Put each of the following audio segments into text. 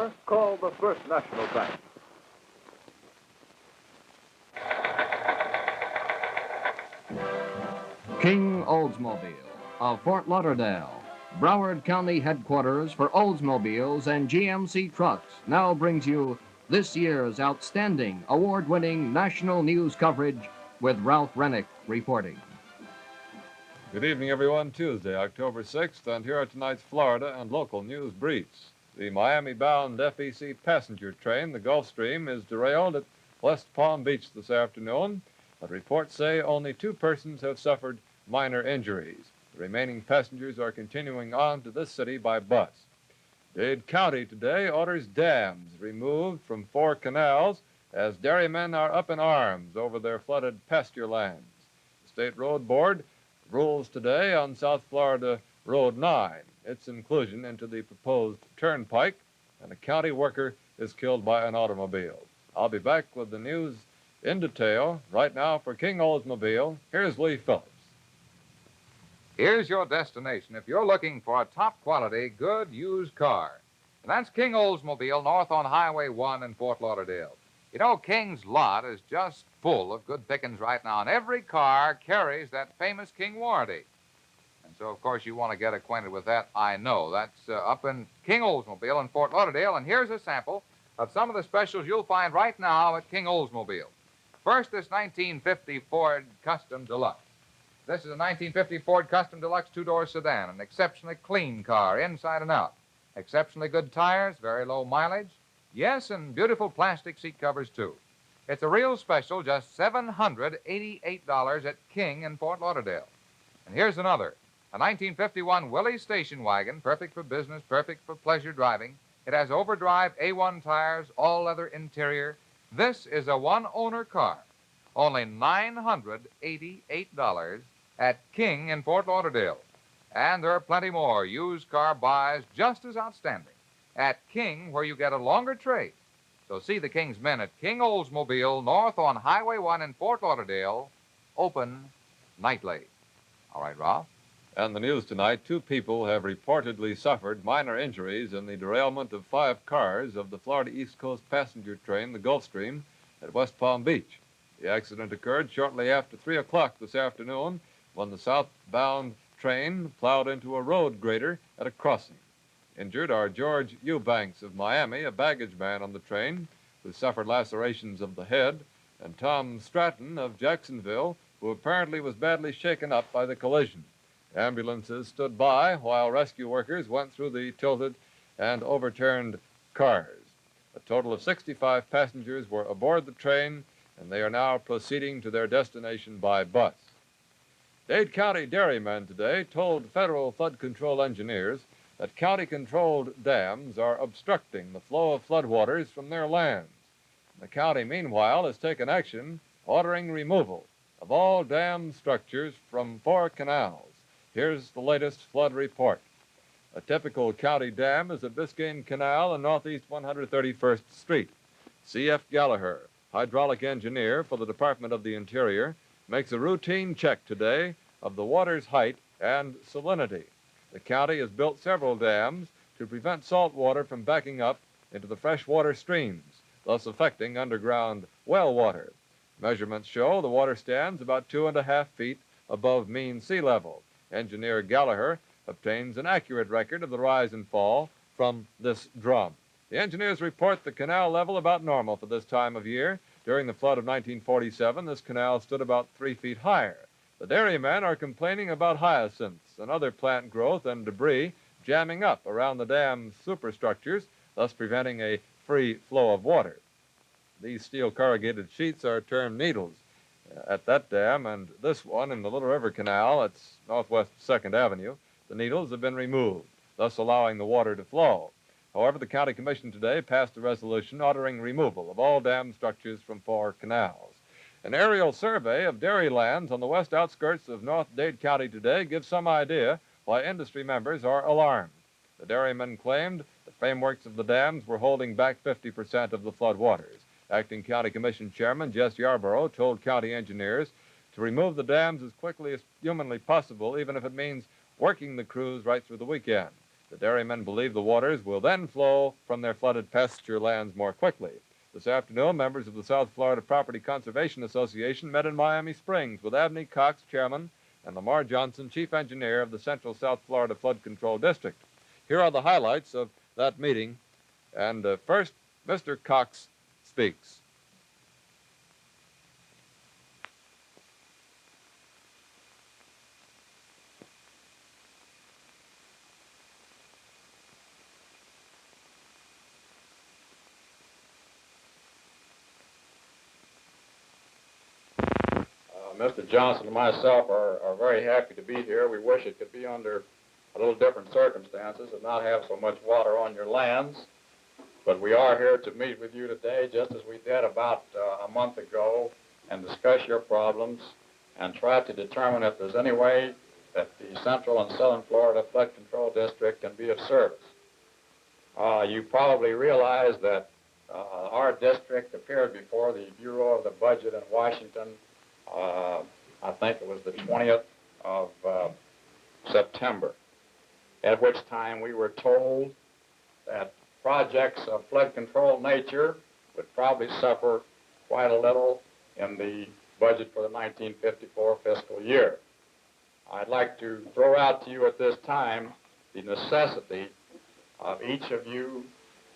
or call the First National Bank. King Oldsmobile of Fort Lauderdale, Broward County headquarters for Oldsmobiles and GMC trucks, now brings you this year's outstanding award-winning national news coverage with Ralph Renick reporting. Good evening, everyone. Tuesday, October 6th, and here are tonight's Florida and local news briefs. The Miami-bound FEC passenger train, the Gulfstream, is derailed at West Palm Beach this afternoon, but reports say only 2 persons have suffered minor injuries. The remaining passengers are continuing on to this city by bus. Dade County today orders dams removed from 4 canals as dairymen are up in arms over their flooded pasture lands. The State Road Board rules today on South Florida Road 9, its inclusion into the proposed turnpike, and a county worker is killed by an automobile. I'll be back with the news in detail. Right now, for King Oldsmobile, here's Lee Phillips. Here's your destination if you're looking for a top-quality, good used car. And that's King Oldsmobile, north on Highway 1 in Fort Lauderdale. You know, King's lot is just full of good pickings right now, and every car carries that famous King warranty. And so, of course, you want to get acquainted with that, I know. That's up in King Oldsmobile in Fort Lauderdale, and here's a sample of some of the specials you'll find right now at King Oldsmobile. First, this 1950 Ford Custom Deluxe. This is a 1950 Ford Custom Deluxe 2-door sedan, an exceptionally clean car, inside and out. Exceptionally good tires, very low mileage. Yes, and beautiful plastic seat covers, too. It's a real special, just $788 at King in Fort Lauderdale. And here's another, a 1951 Willys station wagon, perfect for business, perfect for pleasure driving. It has overdrive A1 tires, all-leather interior. This is a one-owner car. Only $988 at King in Fort Lauderdale. And there are plenty more used car buys just as outstanding at King, where you get a longer trade. So see the King's men at King Oldsmobile, north on Highway 1 in Fort Lauderdale, open nightly. All right, Ralph? And the news tonight, 2 people have reportedly suffered minor injuries in the derailment of 5 cars of the Florida East Coast passenger train, the Gulfstream, at West Palm Beach. The accident occurred shortly after 3 o'clock this afternoon when the southbound train plowed into a road grader at a crossing. Injured are George Eubanks of Miami, a baggage man on the train, who suffered lacerations of the head, and Tom Stratton of Jacksonville, who apparently was badly shaken up by the collision. Ambulances stood by while rescue workers went through the tilted and overturned cars. A total of 65 passengers were aboard the train, and they are now proceeding to their destination by bus. Dade County dairymen today told federal flood control engineers that county-controlled dams are obstructing the flow of floodwaters from their lands. The county, meanwhile, has taken action ordering removal of all dam structures from 4 canals. Here's the latest flood report. A typical county dam is at Biscayne Canal and Northeast 131st Street. C.F. Gallagher, hydraulic engineer for the Department of the Interior, makes a routine check today of the water's height and salinity. The county has built several dams to prevent salt water from backing up into the freshwater streams, thus affecting underground well water. Measurements show the water stands about 2.5 feet above mean sea level. Engineer Gallagher obtains an accurate record of the rise and fall from this drum. The engineers report the canal level about normal for this time of year. During the flood of 1947, this canal stood about 3 feet higher. The dairymen are complaining about hyacinths and other plant growth and debris jamming up around the dam's superstructures, thus preventing a free flow of water. These steel corrugated sheets are termed needles at that dam, and this one in the Little River Canal, it's Northwest 2nd Avenue, the needles have been removed, thus allowing the water to flow. However, the County Commission today passed a resolution ordering removal of all dam structures from 4 canals. An aerial survey of dairy lands on the west outskirts of North Dade County today gives some idea why industry members are alarmed. The dairymen claimed the frameworks of the dams were holding back 50% of the flood waters. Acting County Commission Chairman Jess Yarborough told county engineers to remove the dams as quickly as humanly possible, even if it means working the crews right through the weekend. The dairymen believe the waters will then flow from their flooded pasture lands more quickly. This afternoon, members of the South Florida Property Conservation Association met in Miami Springs with Abney Cox, chairman, and Lamar Johnson, chief engineer of the Central South Florida Flood Control District. Here are the highlights of that meeting. And first, Mr. Cox speaks. Mr. Johnson and myself are very happy to be here. We wish it could be under a little different circumstances and not have so much water on your lands. But we are here to meet with you today, just as we did about a month ago, and discuss your problems and try to determine if there's any way that the Central and Southern Florida Flood Control District can be of service. You probably realize that our district appeared before the Bureau of the Budget in Washington. I think it was the 20th of September, at which time we were told that projects of flood control nature would probably suffer quite a little in the budget for the 1954 fiscal year. I'd like to throw out to you at this time the necessity of each of you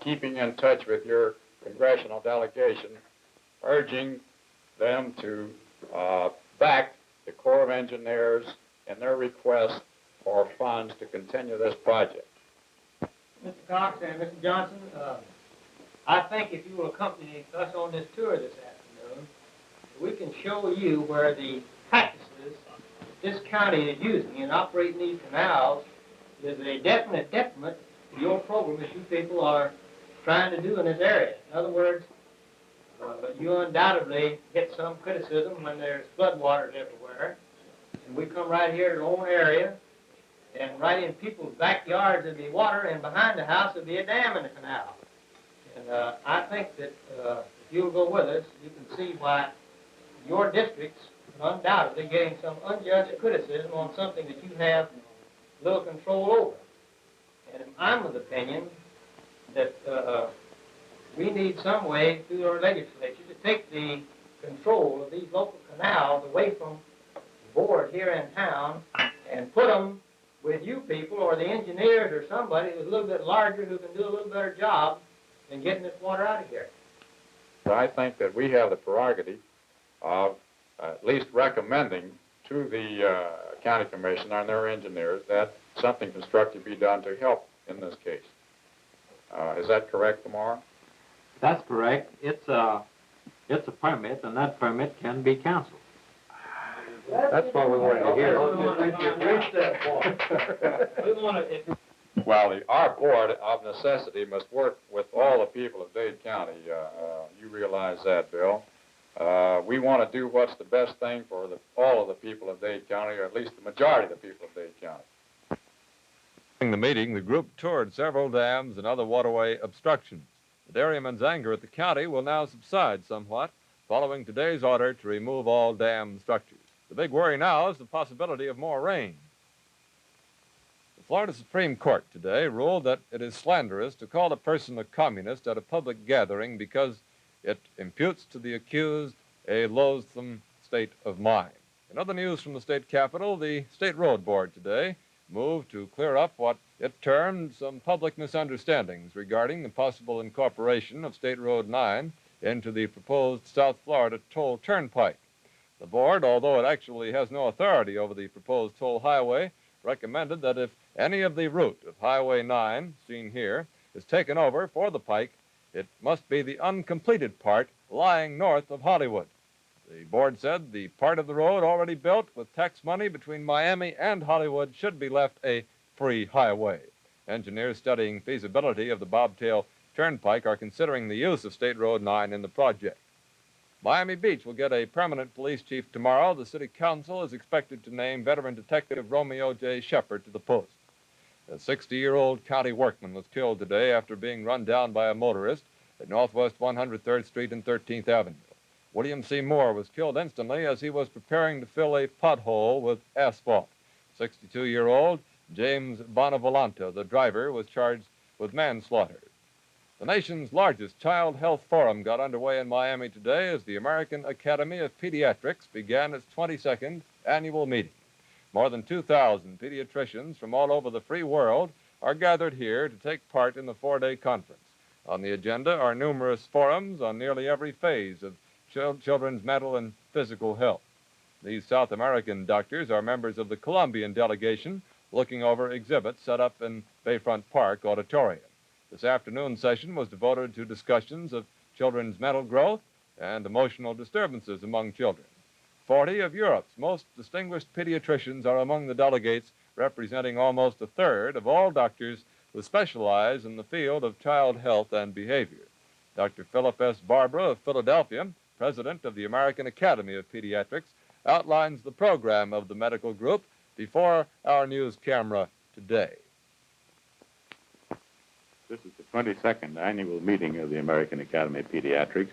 keeping in touch with your congressional delegation, urging them to back the Corps of Engineers in their request for funds to continue this project. Mr. Cox and Mr. Johnson, I think if you will accompany us on this tour this afternoon, we can show you where the practices this county is using in operating these canals is a definite detriment to your program that you people are trying to do in this area. In other words, you undoubtedly get some criticism when there's floodwaters everywhere. And we come right here to our own area, and right in people's backyards there'd be water, and behind the house there'd be a dam in the canal. And I think that if you'll go with us, you can see why your district's undoubtedly getting some unjust criticism on something that you have little control over. And I'm of the opinion that we need some way through our legislature to take the control of these local canals away from the board here in town and put them with you people or the engineers or somebody who's a little bit larger who can do a little better job than getting this water out of here. I think that we have the prerogative of at least recommending to the county commission and their engineers that something constructive be done to help in this case. Is that correct, Lamar? That's correct. It's a permit, and that permit can be canceled. That's what we wanted to hear. Well, our board of necessity must work with all the people of Dade County. You realize that, Bill. We want to do what's the best thing for all of the people of Dade County, or at least the majority of the people of Dade County. During the meeting, the group toured several dams and other waterway obstructions. The dairymen's anger at the county will now subside somewhat following today's order to remove all dam structures. The big worry now is the possibility of more rain. The Florida Supreme Court today ruled that it is slanderous to call a person a communist at a public gathering because it imputes to the accused a loathsome state of mind. In other news from the state capitol, the State Road Board today moved to clear up what it termed some public misunderstandings regarding the possible incorporation of State Road 9 into the proposed South Florida toll turnpike. The board, although it actually has no authority over the proposed toll highway, recommended that if any of the route of Highway 9, seen here, is taken over for the pike, it must be the uncompleted part lying north of Hollywood. The board said the part of the road already built with tax money between Miami and Hollywood should be left a free highway. Engineers studying feasibility of the Bobtail Turnpike are considering the use of State Road 9 in the project. Miami Beach will get a permanent police chief tomorrow. The city council is expected to name veteran detective Romeo J. Shepard to the post. A 60-year-old county workman was killed today after being run down by a motorist at Northwest 103rd Street and 13th Avenue. William C. Moore was killed instantly as he was preparing to fill a pothole with asphalt. 62-year-old James Bonavolante, the driver, was charged with manslaughter. The nation's largest child health forum got underway in Miami today as the American Academy of Pediatrics began its 22nd annual meeting. More than 2,000 pediatricians from all over the free world are gathered here to take part in the four-day conference. On the agenda are numerous forums on nearly every phase of children's mental and physical health. These South American doctors are members of the Colombian delegation looking over exhibits set up in Bayfront Park Auditorium. This afternoon session was devoted to discussions of children's mental growth and emotional disturbances among children. 40 of Europe's most distinguished pediatricians are among the delegates, representing almost a third of all doctors who specialize in the field of child health and behavior. Dr. Philip S. Barbara of Philadelphia, president of the American Academy of Pediatrics, outlines the program of the medical group before our news camera today. This is the 22nd annual meeting of the American Academy of Pediatrics,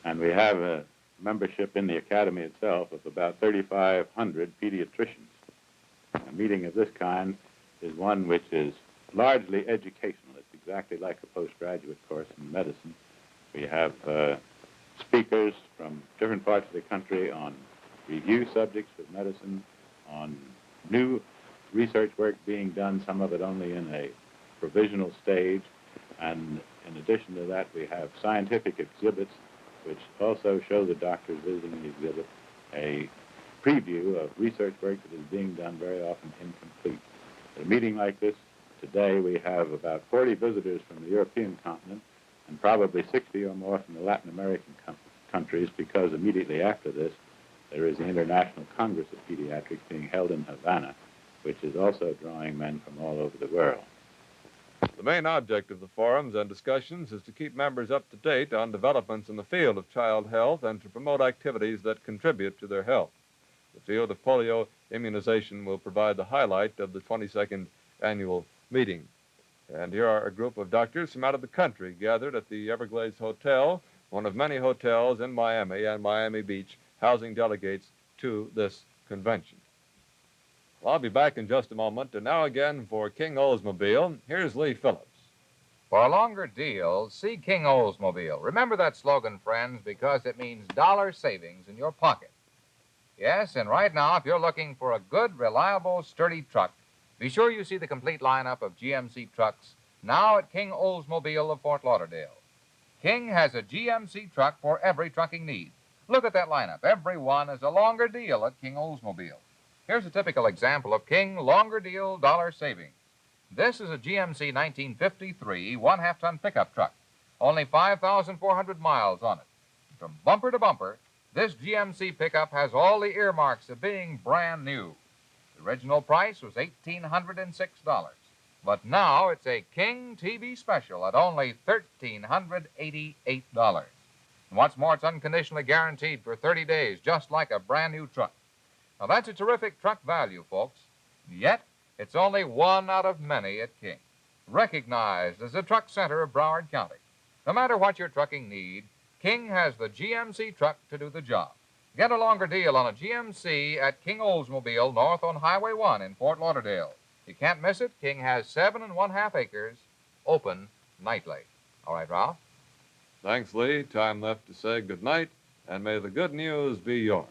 and we have a membership in the Academy itself of about 3,500 pediatricians. A meeting of this kind is one which is largely educational. It's exactly like a postgraduate course in medicine. We have speakers from different parts of the country on review subjects of medicine, on new research work being done, some of it only in a provisional stage, and in addition to that we have scientific exhibits which also show the doctors visiting the exhibit a preview of research work that is being done, very often incomplete. At a meeting like this today we have about 40 visitors from the European continent and probably 60 or more from the Latin American countries, because immediately after this there is the International Congress of Pediatrics being held in Havana, which is also drawing men from all over the world. The main object of the forums and discussions is to keep members up to date on developments in the field of child health and to promote activities that contribute to their health. The field of polio immunization will provide the highlight of the 22nd annual meeting. And here are a group of doctors from out of the country gathered at the Everglades Hotel, one of many hotels in Miami and Miami Beach, housing delegates to this convention. Well, I'll be back in just a moment, and now again for King Oldsmobile, here's Lee Phillips. For longer deals, see King Oldsmobile. Remember that slogan, friends, because it means dollar savings in your pocket. Yes, and right now, if you're looking for a good, reliable, sturdy truck, be sure you see the complete lineup of GMC trucks now at King Oldsmobile of Fort Lauderdale. King has a GMC truck for every trucking need. Look at that lineup. Every one is a longer deal at King Oldsmobile. Here's a typical example of King longer deal dollar savings. This is a GMC 1953 one-half-ton pickup truck. Only 5,400 miles on it. From bumper to bumper, this GMC pickup has all the earmarks of being brand new. The original price was $1,806, but now it's a King TV special at only $1,388. And what's more, it's unconditionally guaranteed for 30 days, just like a brand new truck. Now, that's a terrific truck value, folks. Yet, it's only one out of many at King, recognized as the truck center of Broward County. No matter what your trucking need, King has the GMC truck to do the job. Get a longer deal on a GMC at King Oldsmobile north on Highway 1 in Fort Lauderdale. You can't miss it. King has 7 1/2 acres, open nightly. All right, Ralph? Thanks, Lee. Time left to say good night, and may the good news be yours.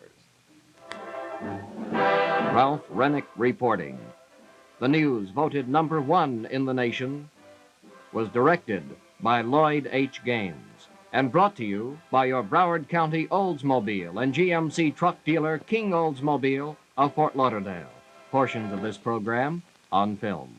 Ralph Renick reporting. The news voted number 1 in the nation was directed by Lloyd H. Gaines and brought to you by your Broward County Oldsmobile and GMC truck dealer King Oldsmobile of Fort Lauderdale. Portions of this program on film.